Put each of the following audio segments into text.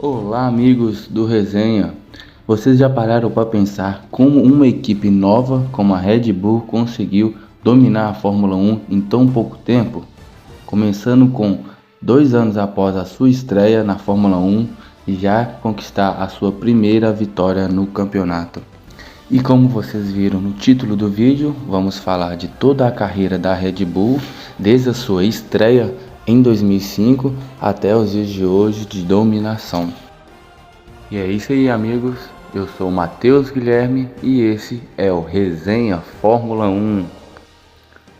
Olá, amigos do Resenha. Vocês já pararam para pensar como uma equipe nova como a Red Bull conseguiu dominar a Fórmula 1 em tão pouco tempo? Começando com 2 anos após a sua estreia na Fórmula 1 e já conquistar a sua primeira vitória no campeonato. E como vocês viram no título do vídeo, vamos falar de toda a carreira da Red Bull, desde a sua estreia em 2005 até os dias de hoje de dominação. E é isso aí, amigos, eu sou o Matheus Guilherme e esse é o Resenha Fórmula 1.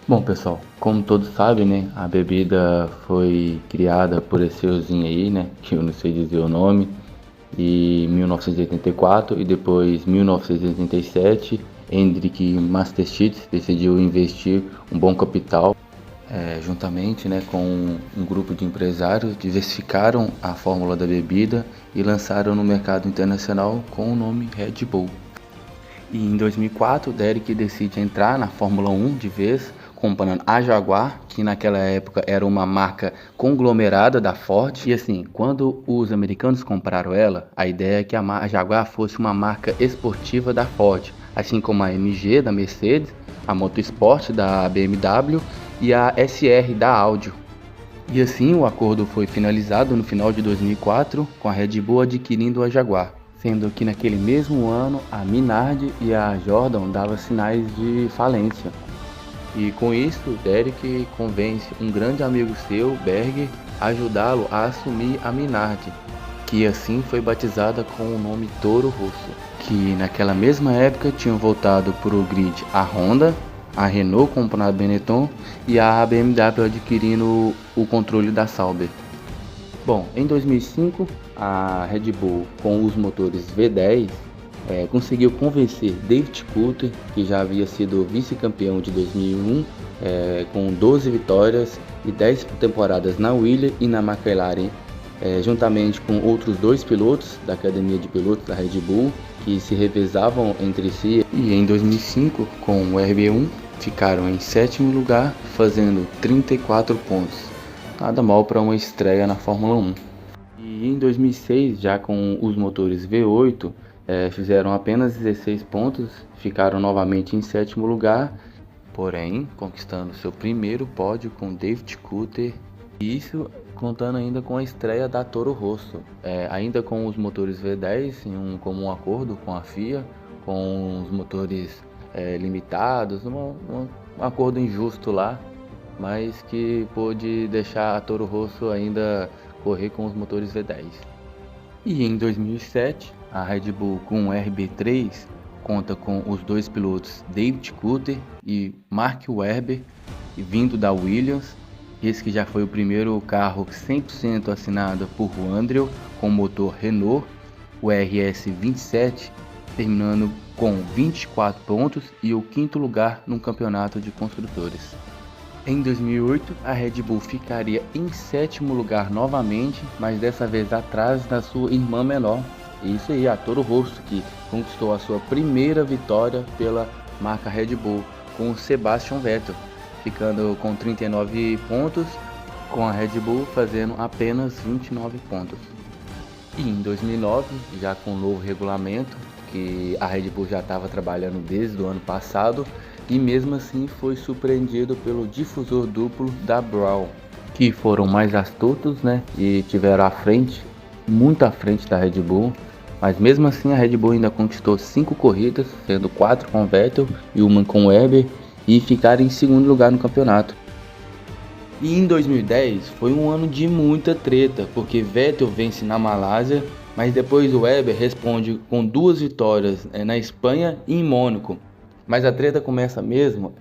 Bom, pessoal, como todos sabem, né, a bebida foi criada por esse senhorzinho aí, né, que eu não sei dizer o nome, em 1984 e depois 1987, Hendrick Masterchitz decidiu investir um bom capital, juntamente, né, com um grupo de empresários, diversificaram a fórmula da bebida e lançaram no mercado internacional com o nome Red Bull. E em 2004, Derek decide entrar na Fórmula 1 de vez, comprando a Jaguar, que naquela época era uma marca conglomerada da Ford. E assim, quando os americanos compraram ela, a ideia é que a Jaguar fosse uma marca esportiva da Ford, assim como a MG da Mercedes, a Motorsport da BMW e a SR da Audi. E assim o acordo foi finalizado no final de 2004, com a Red Bull adquirindo a Jaguar, sendo que naquele mesmo ano a Minardi e a Jordan davam sinais de falência. E com isso, Derek convence um grande amigo seu, Berger, a ajudá-lo a assumir a Minardi, que assim foi batizada com o nome Toro Rosso, que naquela mesma época tinham voltado para o grid a Honda, a Renault comprando a Benetton e a BMW adquirindo o controle da Sauber. Bom, em 2005, a Red Bull com os motores V10 conseguiu convencer David Coulthard, que já havia sido vice-campeão de 2001, com 12 vitórias e 10 temporadas na Williams e na McLaren, juntamente com outros dois pilotos da academia de pilotos da Red Bull, que se revezavam entre si. E em 2005, com o RB1, ficaram em sétimo lugar, fazendo 34 pontos. Nada mal para uma estreia na Fórmula 1. E em 2006, já com os motores V8, fizeram apenas 16 pontos, ficaram novamente em sétimo lugar, porém conquistando seu primeiro pódio com David Coulthard, e isso contando ainda com a estreia da Toro Rosso, ainda com os motores V10 em um comum acordo com a FIA, com os motores limitados, um acordo injusto lá, mas que pôde deixar a Toro Rosso ainda correr com os motores V10. E em 2007, a Red Bull com o RB3 conta com os dois pilotos David Coulthard e Mark Webber, vindo da Williams. Esse que já foi o primeiro carro 100% assinado por Andrew com motor Renault, o RS27, terminando com 24 pontos e o quinto lugar no campeonato de construtores. Em 2008, a Red Bull ficaria em sétimo lugar novamente, mas dessa vez atrás da sua irmã menor. Isso aí, a Toro Rosso, que conquistou a sua primeira vitória pela marca Red Bull, com o Sebastian Vettel, ficando com 39 pontos, com a Red Bull fazendo apenas 29 pontos. E em 2009, já com o novo regulamento, que a Red Bull já estava trabalhando desde o ano passado, e mesmo assim foi surpreendido pelo difusor duplo da Brown, que foram mais astutos, né, e tiveram à frente, muito à frente da Red Bull, mas mesmo assim a Red Bull ainda conquistou 5 corridas, sendo 4 com Vettel e uma com Webber, e ficaram em segundo lugar no campeonato. E em 2010 foi um ano de muita treta, porque Vettel vence na Malásia, mas depois o Webber responde com 2 vitórias na Espanha e em Mônaco. Mas a treta começa mesmo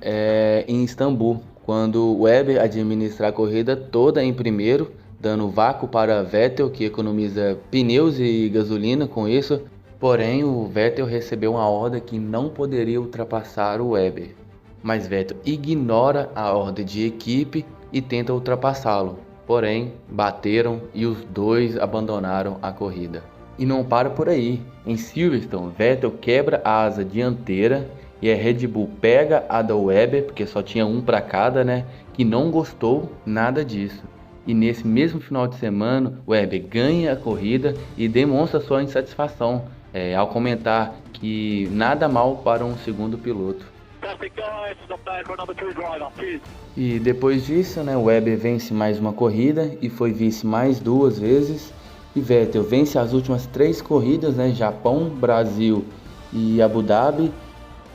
em Istambul, quando o Webber administra a corrida toda em primeiro, dando vácuo para Vettel, que economiza pneus e gasolina com isso. Porém, o Vettel recebeu uma ordem que não poderia ultrapassar o Webber. Mas Vettel ignora a ordem de equipe e tenta ultrapassá-lo. Porém, bateram e os dois abandonaram a corrida. E não para por aí. Em Silverstone, Vettel quebra a asa dianteira e a Red Bull pega a da Webber, porque só tinha um para cada, né? Que não gostou nada disso. E nesse mesmo final de semana, o Weber ganha a corrida e demonstra sua insatisfação ao comentar que nada mal para um segundo piloto. E depois disso, o Weber vence mais uma corrida e foi vice mais 2 vezes. E Vettel vence as últimas 3 corridas, Japão, Brasil e Abu Dhabi,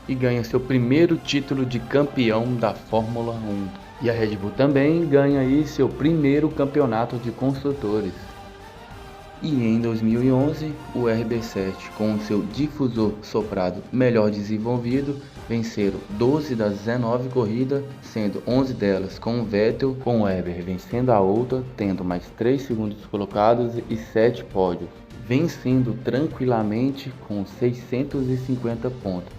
e ganha seu primeiro título de campeão da Fórmula 1. E a Red Bull também ganha aí seu primeiro campeonato de construtores. E em 2011, o RB7, com seu difusor soprado melhor desenvolvido, venceram 12 das 19 corridas, sendo 11 delas com o Vettel, com o Weber vencendo a outra, tendo mais 3 segundos colocados e 7 pódios, vencendo tranquilamente com 650 pontos.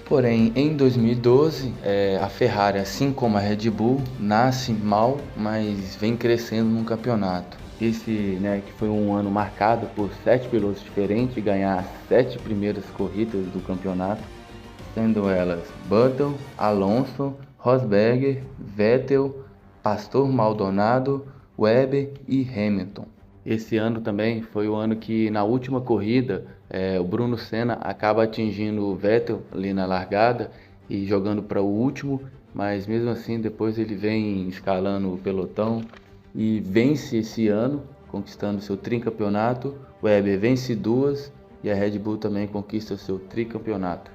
Porém, em 2012, a Ferrari, assim como a Red Bull, nasce mal, mas vem crescendo no campeonato. Esse, que foi um ano marcado por 7 pilotos diferentes ganhar as 7 primeiras corridas do campeonato, sendo elas Button, Alonso, Rosberg, Vettel, Pastor Maldonado, Weber e Hamilton. Esse ano também foi o ano que na última corrida o Bruno Senna acaba atingindo o Vettel ali na largada e jogando para o último, mas mesmo assim depois ele vem escalando o pelotão e vence esse ano, conquistando seu tricampeonato. O Weber vence 2 e a Red Bull também conquista seu tricampeonato.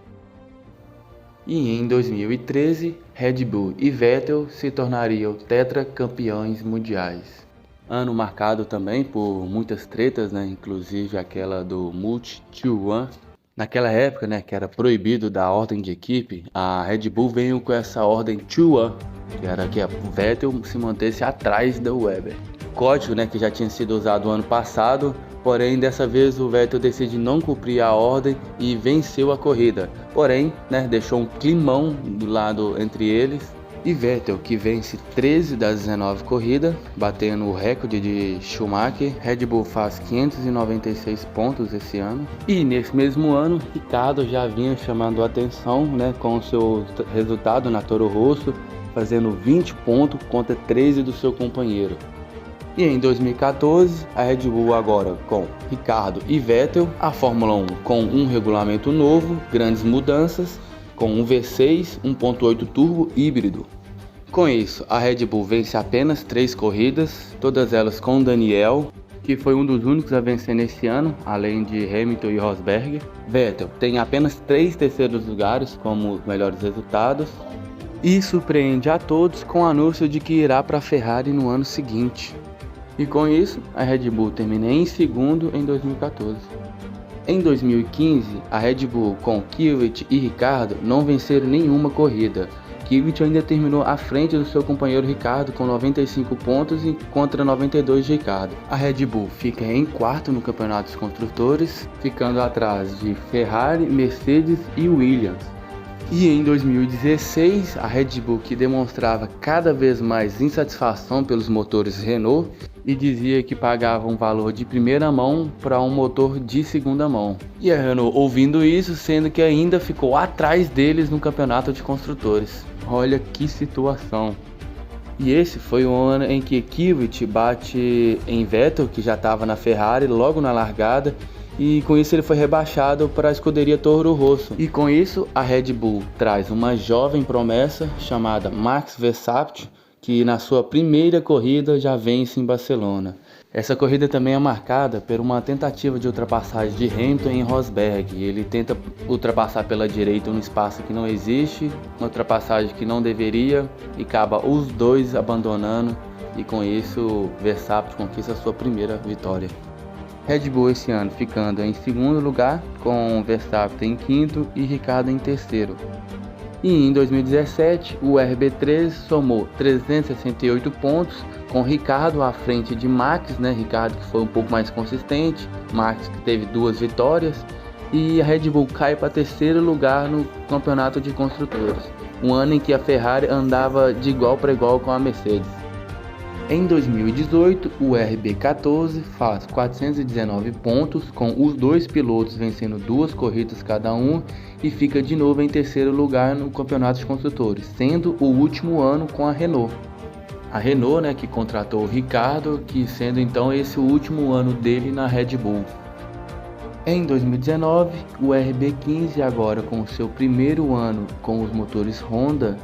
E em 2013, Red Bull e Vettel se tornariam tetracampeões mundiais. Ano marcado também por muitas tretas, inclusive aquela do Multi-2-1. Naquela época, que era proibido da ordem de equipe, a Red Bull veio com essa ordem 2-1, que era que o Vettel se mantesse atrás do Weber. Código, que já tinha sido usado ano passado, porém dessa vez o Vettel decide não cumprir a ordem e venceu a corrida. Porém, deixou um climão do lado entre eles. E Vettel, que vence 13 das 19 corridas, batendo o recorde de Schumacher. Red Bull faz 596 pontos esse ano. E nesse mesmo ano, Ricciardo já vinha chamando a atenção com o seu resultado na Toro Rosso, fazendo 20 pontos contra 13 do seu companheiro. E em 2014, a Red Bull agora com Ricciardo e Vettel, a Fórmula 1 com um regulamento novo, grandes mudanças, com um V6 1.8 turbo híbrido. Com isso, a Red Bull vence apenas 3 corridas, todas elas com Daniel, que foi um dos únicos a vencer nesse ano, além de Hamilton e Rosberg. Vettel tem apenas 3 terceiros lugares como melhores resultados e surpreende a todos com o anúncio de que irá para a Ferrari no ano seguinte. E com isso, a Red Bull termina em segundo em 2014. Em 2015, a Red Bull com Kvyat e Ricciardo não venceram nenhuma corrida. Kvyat ainda terminou à frente do seu companheiro Ricciardo com 95 pontos contra 92 de Ricciardo. A Red Bull fica em quarto no campeonato dos construtores, ficando atrás de Ferrari, Mercedes e Williams. E em 2016, a Red Bull, que demonstrava cada vez mais insatisfação pelos motores Renault e dizia que pagava um valor de primeira mão para um motor de segunda mão. E a Renault ouvindo isso, sendo que ainda ficou atrás deles no campeonato de construtores. Olha que situação. E esse foi o ano em que Kvyat bate em Vettel, que já estava na Ferrari logo na largada, e com isso ele foi rebaixado para a escuderia Toro Rosso. E com isso a Red Bull traz uma jovem promessa chamada Max Verstappen, que na sua primeira corrida já vence em Barcelona. Essa corrida também é marcada por uma tentativa de ultrapassagem de Hamilton em Rosberg. Ele tenta ultrapassar pela direita um espaço que não existe, uma ultrapassagem que não deveria, e acaba os dois abandonando, e com isso Verstappen conquista a sua primeira vitória. Red Bull esse ano ficando em segundo lugar, com Verstappen em quinto e Ricciardo em terceiro. E em 2017, o RB3 somou 368 pontos, com Ricciardo à frente de Max, Ricciardo que foi um pouco mais consistente, Max que teve 2 vitórias, e a Red Bull cai para terceiro lugar no campeonato de construtores, um ano em que a Ferrari andava de igual para igual com a Mercedes. Em 2018, o RB14 faz 419 pontos, com os dois pilotos vencendo 2 corridas cada um, e fica de novo em terceiro lugar no campeonato de construtores, sendo o último ano com a Renault. A Renault, né, que contratou o Ricciardo, que sendo então esse o último ano dele na Red Bull. Em 2019, o RB15, agora com o seu primeiro ano com os motores Honda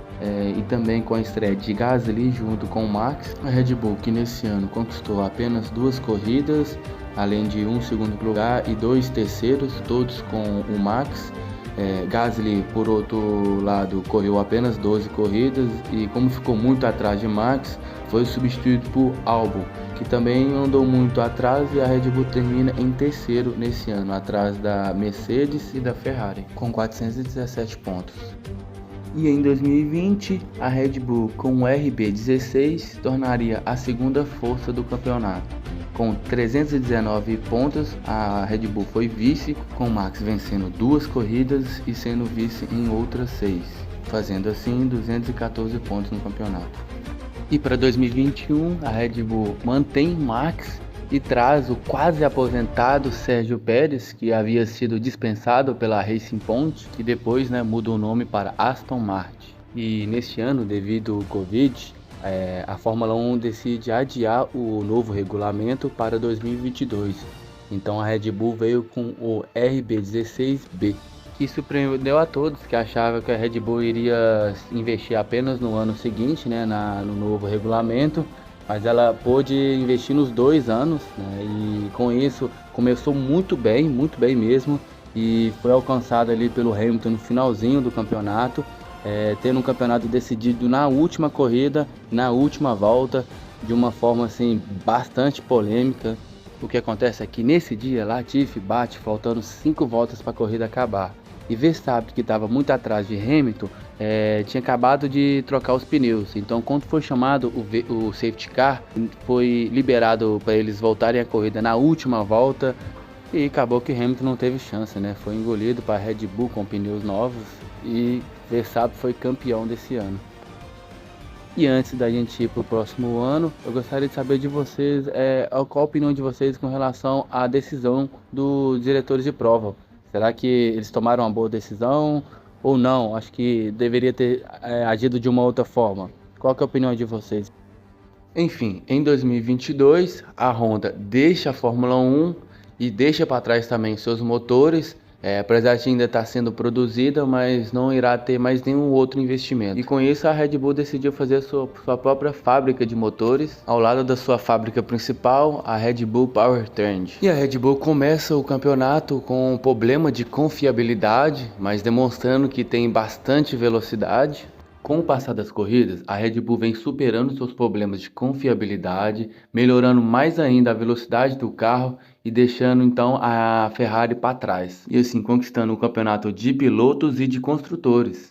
e também com a estreia de Gasly junto com o Max, a Red Bull, que nesse ano conquistou apenas 2 corridas, além de um segundo lugar e 2 terceiros, todos com o Max. Gasly, por outro lado, correu apenas 12 corridas e, como ficou muito atrás de Max, foi substituído por Albon, que também andou muito atrás, e a Red Bull termina em terceiro nesse ano, atrás da Mercedes e da Ferrari, com 417 pontos. E em 2020, a Red Bull com o RB16 tornaria a segunda força do campeonato. Com 319 pontos, a Red Bull foi vice, com Max vencendo 2 corridas e sendo vice em outras 6, fazendo assim 214 pontos no campeonato. E para 2021, a Red Bull mantém Max e traz o quase aposentado Sérgio Pérez, que havia sido dispensado pela Racing Point, que depois muda o nome para Aston Martin. E neste ano, devido ao Covid, a Fórmula 1 decide adiar o novo regulamento para 2022. Então a Red Bull veio com o RB16B, que surpreendeu a todos que achavam que a Red Bull iria investir apenas no ano seguinte, no novo regulamento, mas ela pôde investir nos 2 anos, e com isso começou muito bem mesmo, e foi alcançado ali pelo Hamilton no finalzinho do campeonato, tendo um campeonato decidido na última corrida, na última volta, de uma forma assim bastante polêmica. O que acontece é que nesse dia Latifi bate faltando 5 voltas para a corrida acabar, e Verstappen, que estava muito atrás de Hamilton, tinha acabado de trocar os pneus. Então, quando foi chamado o safety car, foi liberado para eles voltarem a corrida na última volta, e acabou que Hamilton não teve chance, foi engolido para a Red Bull com pneus novos, e Verstappen foi campeão desse ano. E antes da gente ir para o próximo ano, eu gostaria de saber de vocês qual a opinião de vocês com relação à decisão dos diretores de prova. Será que eles tomaram uma boa decisão ou não? Acho que deveria ter agido de uma outra forma. Qual que é a opinião de vocês? Enfim, em 2022, a Honda deixa a Fórmula 1 e deixa para trás também seus motores, apesar de ainda estar sendo produzida, mas não irá ter mais nenhum outro investimento. E com isso, a Red Bull decidiu fazer sua própria fábrica de motores, ao lado da sua fábrica principal, a Red Bull Powertrain. E a Red Bull começa o campeonato com um problema de confiabilidade, mas demonstrando que tem bastante velocidade. Com o passar das corridas, a Red Bull vem superando seus problemas de confiabilidade, melhorando mais ainda a velocidade do carro e deixando então a Ferrari para trás, e assim conquistando o campeonato de pilotos e de construtores.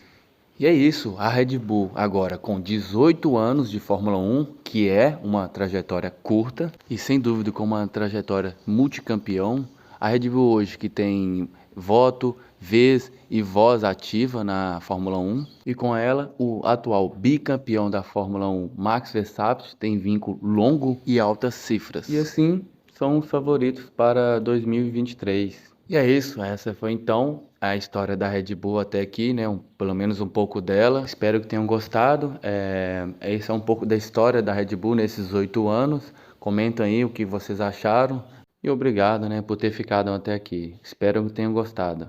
E é isso, a Red Bull agora com 18 anos de Fórmula 1, que é uma trajetória curta e sem dúvida com uma trajetória multicampeão. A Red Bull hoje que tem voto, vez e voz ativa na Fórmula 1, e com ela o atual bicampeão da Fórmula 1, Max Verstappen, tem vínculo longo e altas cifras. E assim são os favoritos para 2023. E é isso, essa foi então a história da Red Bull até aqui, pelo menos um pouco dela. Espero que tenham gostado. Esse é um pouco da história da Red Bull nesses 8 anos. Comentem aí o que vocês acharam. E obrigado, por ter ficado até aqui. Espero que tenham gostado.